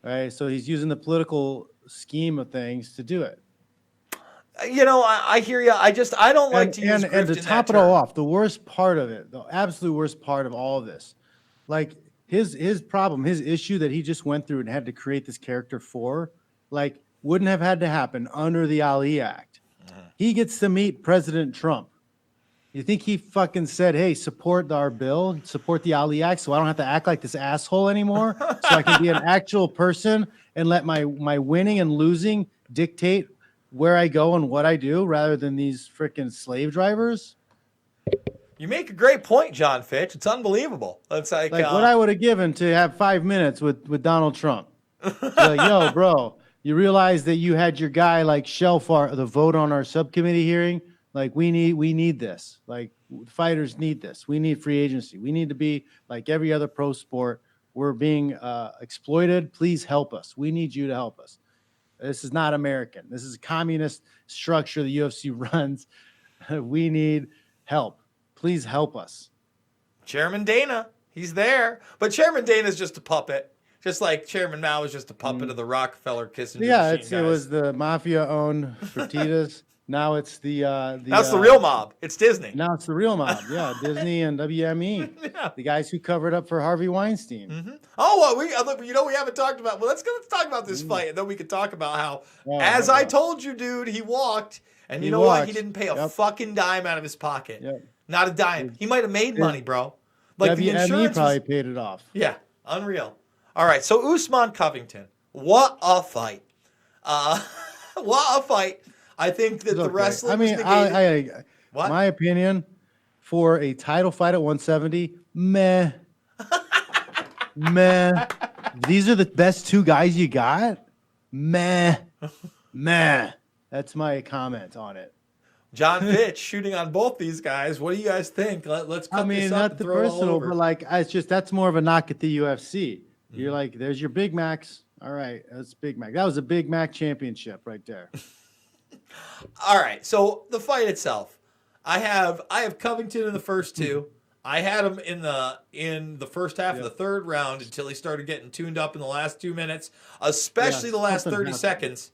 Right? So he's using the political scheme of things to do it. You know, I hear you. I don't like to use grift and to top it all off, the worst part of it, the absolute worst part of all of this, like his problem, his issue that he just went through and had to create this character for, like wouldn't have had to happen under the Ali Act. He gets to meet President Trump. You think he fucking said, hey, support our bill, support the Ali Act, so I don't have to act like this asshole anymore, so I can be an actual person and let my winning and losing dictate where I go and what I do rather than these freaking slave drivers? You make a great point, John Fitch. It's unbelievable. It's like what I would have given to have 5 minutes with Donald Trump. Like, yo, bro, you realize that you had your guy like shelf the vote on our subcommittee hearing? Like, we need this. Like, fighters need this. We need free agency. We need to be like every other pro sport. We're being exploited. Please help us. We need you to help us. This is not American. This is a communist structure the UFC runs. We need help. Please help us. Chairman Dana, he's there. But Chairman Dana's just a puppet. Just like Chairman Mao was just a puppet of the Rockefeller Kissinger machine guys. It was the mafia-owned Fertitas. Now it's that's the real mob. It's Disney. Now it's the real mob. Yeah, Disney and WME. Yeah. The guys who covered up for Harvey Weinstein. Mm-hmm. Oh, well, we haven't talked about. Well, let's talk about this fight, and then we can talk about how, I told you, dude, he walked, and you know what? He didn't pay a fucking dime out of his pocket. Yep. Not a dime. He might have made money, bro. Like the insurance probably paid it off. Yeah, unreal. All right, so Usman Covington, what a fight! What a fight! I think that the wrestling. I mean, my opinion, for a title fight at 170, meh. These are the best two guys you got. Meh. That's my comment on it. John Fitch shooting on both these guys. What do you guys think? Let's cut this up and throw it all over. But like, that's more of a knock at the UFC. You're like, there's your Big Macs. All right, that's Big Mac. That was a Big Mac championship right there. All right, so the fight itself, I have Covington in the first two. I had him in the first half of the third round until he started getting tuned up in the last 2 minutes, especially the last 30 seconds.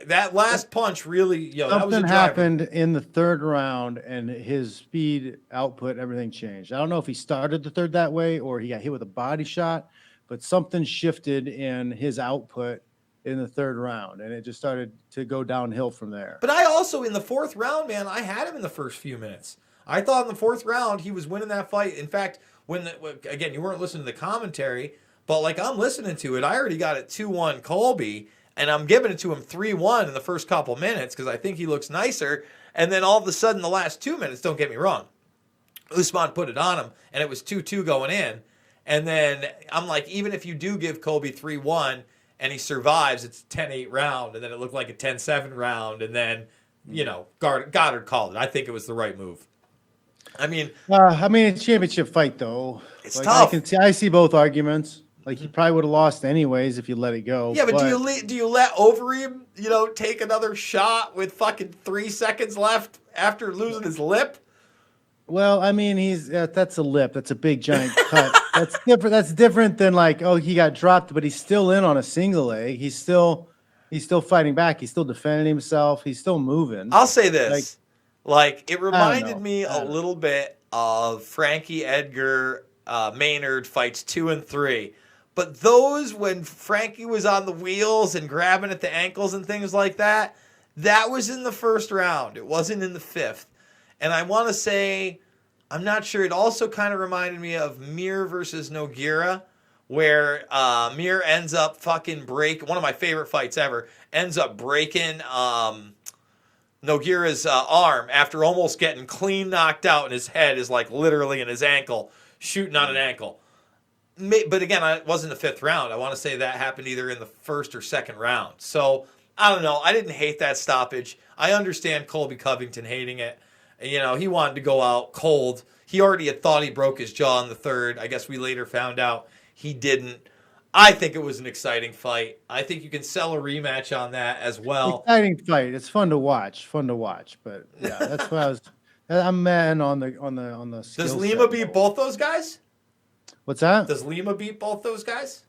That last punch really, that was a driver. Something happened in the third round, and his speed, output, everything changed. I don't know if he started the third that way or he got hit with a body shot, but something shifted in his output in the third round, and it just started to go downhill from there. But I also, in the fourth round, man, I had him in the first few minutes. I thought in the fourth round he was winning that fight. In fact, again, you weren't listening to the commentary, but like I'm listening to it, I already got it 2-1 Colby, and I'm giving it to him 3-1 in the first couple minutes because I think he looks nicer. And then all of a sudden, the last 2 minutes, don't get me wrong, Usman put it on him, and it was 2-2 going in. And then I'm like, even if you do give Colby 3-1 and he survives, it's a 10-8 round, and then it looked like a 10-7 round, and then, Goddard called it. I think it was the right move. I mean, it's a championship fight, though. It's tough. I see both arguments. Like, he probably would have lost anyways if you let it go. Yeah, but do you let Overeem, take another shot with fucking 3 seconds left after losing his lip? Well, I mean, that's a lip. That's a big giant cut. That's different. That's different than like, he got dropped, but he's still in on a single leg. He's still fighting back. He's still defending himself. He's still moving. I'll say this. Like it reminded me a little bit of Frankie Edgar Maynard fights 2 and 3. But those, when Frankie was on the wheels and grabbing at the ankles and things like that, that was in the first round. It wasn't in the fifth. And I want to say, I'm not sure, it also kind of reminded me of Mir versus Nogueira, where Mir ends up fucking one of my favorite fights ever, ends up breaking Nogueira's arm after almost getting clean knocked out, and his head is like literally in his ankle, shooting on an ankle. But again, it wasn't the fifth round. I want to say that happened either in the first or second round. So, I don't know. I didn't hate that stoppage. I understand Colby Covington hating it. He wanted to go out cold. He already had thought he broke his jaw in the third. I guess we later found out he didn't. I think it was an exciting fight. I think you can sell a rematch on that as well. Exciting fight. It's fun to watch. But yeah, that's what I'm mad on the. Does Lima beat both those guys? What's that? Does Lima beat both those guys?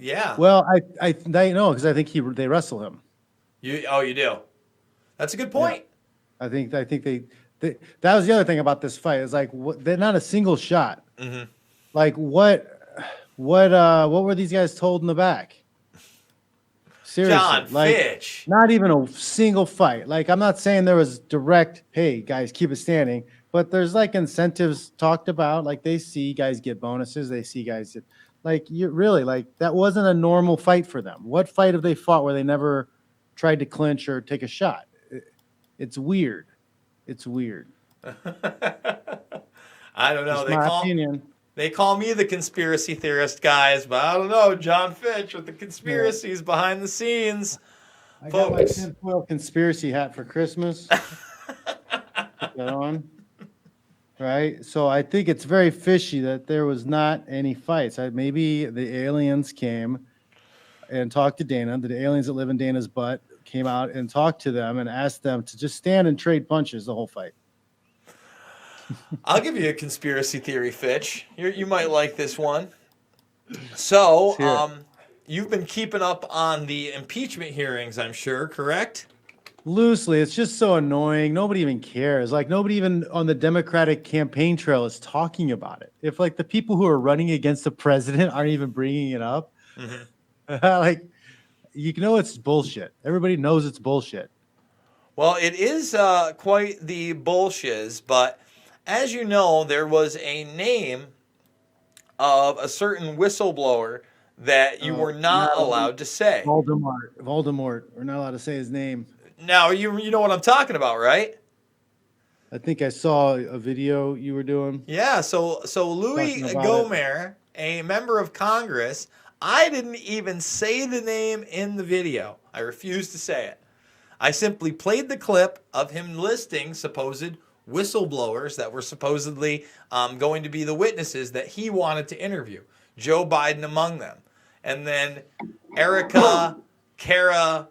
Yeah. Well, I know because I think they wrestle him. You do. That's a good point. Yeah. I think they that was the other thing about this fight. It's like they're not a single shot. Mm-hmm. Like what were these guys told in the back? Seriously, John like Fitch. not even a single fight. Like I'm not saying there was direct, hey guys, keep it standing, but there's like incentives talked about. Like they see guys get bonuses, they see guys get, like you really like that wasn't a normal fight for them. What fight have they fought where they never tried to clinch or take a shot? It's weird. It's weird. I don't know. Just my opinion. They call me the conspiracy theorist, guys, but I don't know. John Fitch with the Yeah. conspiracies behind the scenes. I got my Folks. tinfoil conspiracy hat for Christmas. Put that on. Right. So I think it's very fishy that there was not any fights. Maybe the aliens came and talked to Dana. The aliens that live in Dana's butt came out and talked to them and asked them to just stand and trade punches the whole fight. I'll give you a conspiracy theory, Fitch. You might like this one. So, Let's hear you've been keeping up on the impeachment hearings, I'm sure, correct? Loosely, it's just so annoying. Nobody even cares. Like nobody even on the Democratic campaign trail is talking about it. If like the people who are running against the president aren't even bringing it up, like you know it's bullshit. Everybody knows it's bullshit. Well, it is quite the bullshiz, but as you know, there was a name of a certain whistleblower that you were not allowed to say. Voldemort. We're not allowed to say his name. Now, you know what I'm talking about, right? I think I saw a video you were doing. Yeah, so Louis Talking about Gohmert, a member of Congress, I didn't even say the name in the video. I refused to say it. I simply played the clip of him listing supposed whistleblowers that were supposedly going to be the witnesses that he wanted to interview, Joe Biden among them. And then Erica, Kara,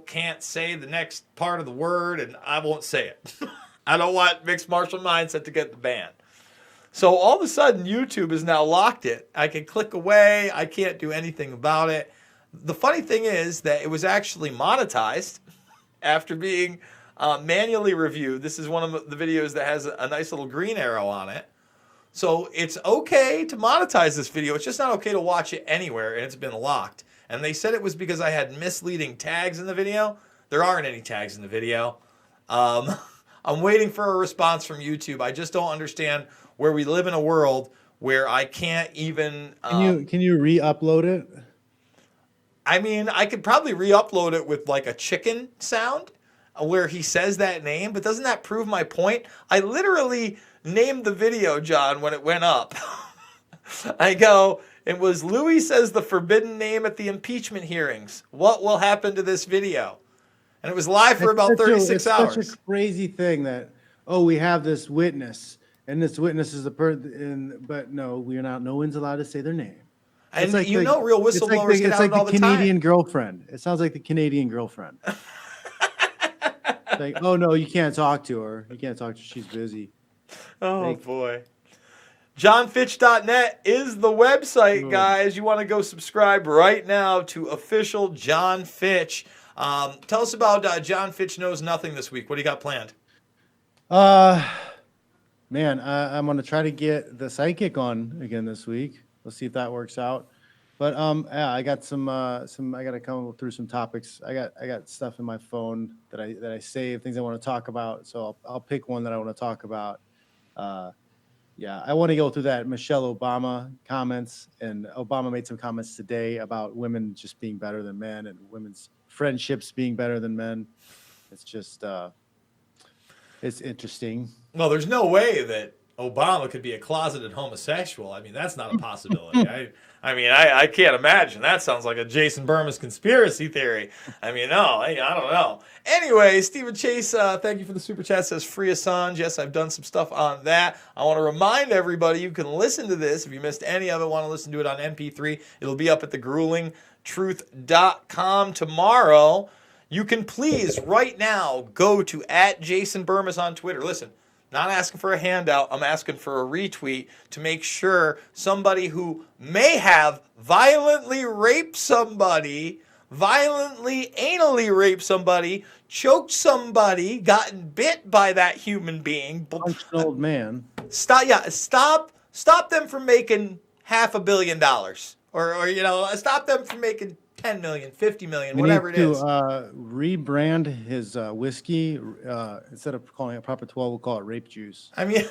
can't say the next part of the word, and I won't say it. I don't want mixed martial mindset to get the ban. So all of a sudden, YouTube has now locked it. I can click away. I can't do anything about it. The funny thing is that it was actually monetized after being manually reviewed. This is one of the videos that has a nice little green arrow on it. So it's okay to monetize this video. It's just not okay to watch it anywhere, and it's been locked. And they said it was because I had misleading tags in the video. There aren't any tags in the video. I'm waiting for a response from YouTube. I just don't understand where we live in a world where I can't even... Can you re-upload it? I mean, I could probably re-upload it with like a chicken sound where he says that name, but doesn't that prove my point? I literally named the video, John, when it went up. I go, it was Louis says the forbidden name at the impeachment hearings. What will happen to this video? And it was live for about 36 hours. It's such a crazy thing that, we have this witness, and this witness is the person, but no, we're not. No one's allowed to say their name. And like real whistleblowers get out all the time. It's like the Canadian girlfriend. It sounds like the Canadian girlfriend. Like, oh no, you can't talk to her. You can't talk to her. She's busy. Oh boy. JohnFitch.net is the website, guys. You want to go subscribe right now to official John Fitch. Tell us about John Fitch Knows Nothing this week. What do you got planned? Man, I'm gonna try to get the psychic on again this week. Let's see if that works out. But I got some. I got to come through some topics. I got stuff in my phone that I save, things I want to talk about. So I'll pick one that I want to talk about. Yeah, I want to go through that Michelle Obama comments, and Obama made some comments today about women just being better than men and women's friendships being better than men. It's just, it's interesting. Well, there's no way that Obama could be a closeted homosexual. I mean, that's not a possibility. I can't imagine. That sounds like a Jason Burmas conspiracy theory. I mean, no, I don't know. Anyway, Stephen Chase, thank you for the super chat. Says free Assange. Yes, I've done some stuff on that. I want to remind everybody you can listen to this. If you missed any of it, want to listen to it on MP3, it'll be up at thegruelingtruth.com tomorrow. You can please, right now, go to @JasonBurmas on Twitter. Listen, not asking for a handout. I'm asking for a retweet to make sure somebody who may have violently raped somebody, violently anally raped somebody, choked somebody, gotten bit by that human being. Punched an old man. Stop them from making $500 million. Or stop them from making 10 million, 50 million, We whatever need it to is. rebrand his whiskey. Instead of calling it Proper 12, we'll call it rape juice. I mean,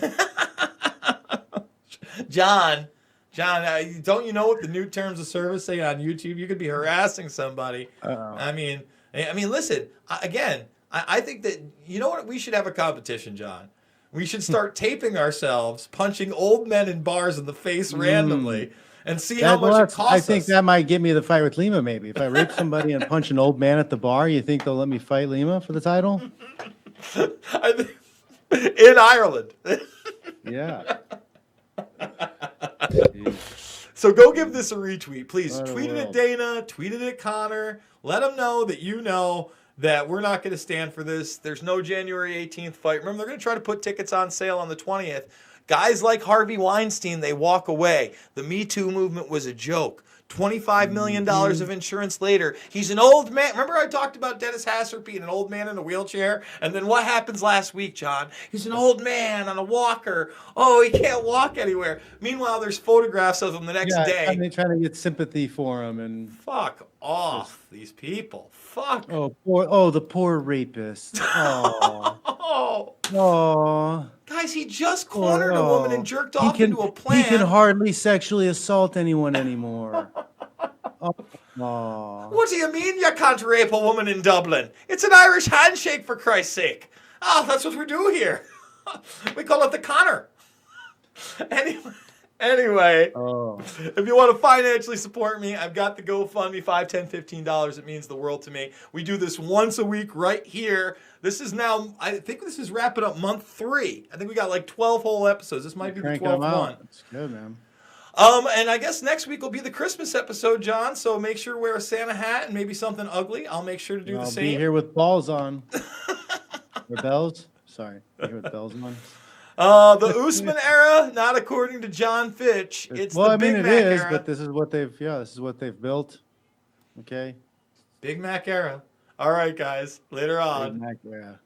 John, don't you know what the new terms of service say on YouTube? You could be harassing somebody. Uh-oh. Listen, again, I think that, you know what? We should have a competition, John. We should start taping ourselves, punching old men in bars in the face randomly, and see how much it costs I think us. that might get me the fight with Lima, maybe. If I rape somebody and punch an old man at the bar, you think they'll let me fight Lima for the title? I think, in Ireland. Yeah. So go give this a retweet, please. What a Tweet it at world. Dana, tweet it at Connor. Let them know that you know that we're not going to stand for this. There's no January 18th fight. Remember, they're going to try to put tickets on sale on the 20th. Guys like Harvey Weinstein, they walk away. The Me Too movement was a joke. $25 million of insurance later. He's an old man. Remember I talked about Dennis Hasser being an old man in a wheelchair? And then what happens last week, John? He's an old man on a walker. Oh, he can't walk anywhere. Meanwhile, there's photographs of him the next day. Trying to get sympathy for him. And Fuck off, these people. Fuck. the poor rapist. Oh, Oh. oh. Guys, he just cornered a woman and jerked off into a He plant. can hardly sexually assault anyone anymore. Oh. What do you mean you can't rape a woman in Dublin? It's an Irish handshake, for Christ's sake. Oh, that's what we do here. We call it the Connor. Anyway, if you want to financially support me, I've got the GoFundMe, $5, $10, $15. It means the world to me. We do this once a week right here. This is now, I think this is wrapping up month 3. I think we got like 12 whole episodes. This might be the 12th one. That's good, man. And I guess next week will be the Christmas episode, John. So make sure to wear a Santa hat and maybe something ugly. I'll make sure to do the same. I'll be here with balls on. Or bells? Sorry. Here with bells on. The Usman era, not according to John Fitch. It's the Big Mac era. But this is what they've built. Okay. Big Mac era. All right, guys. Later on. Big Mac era.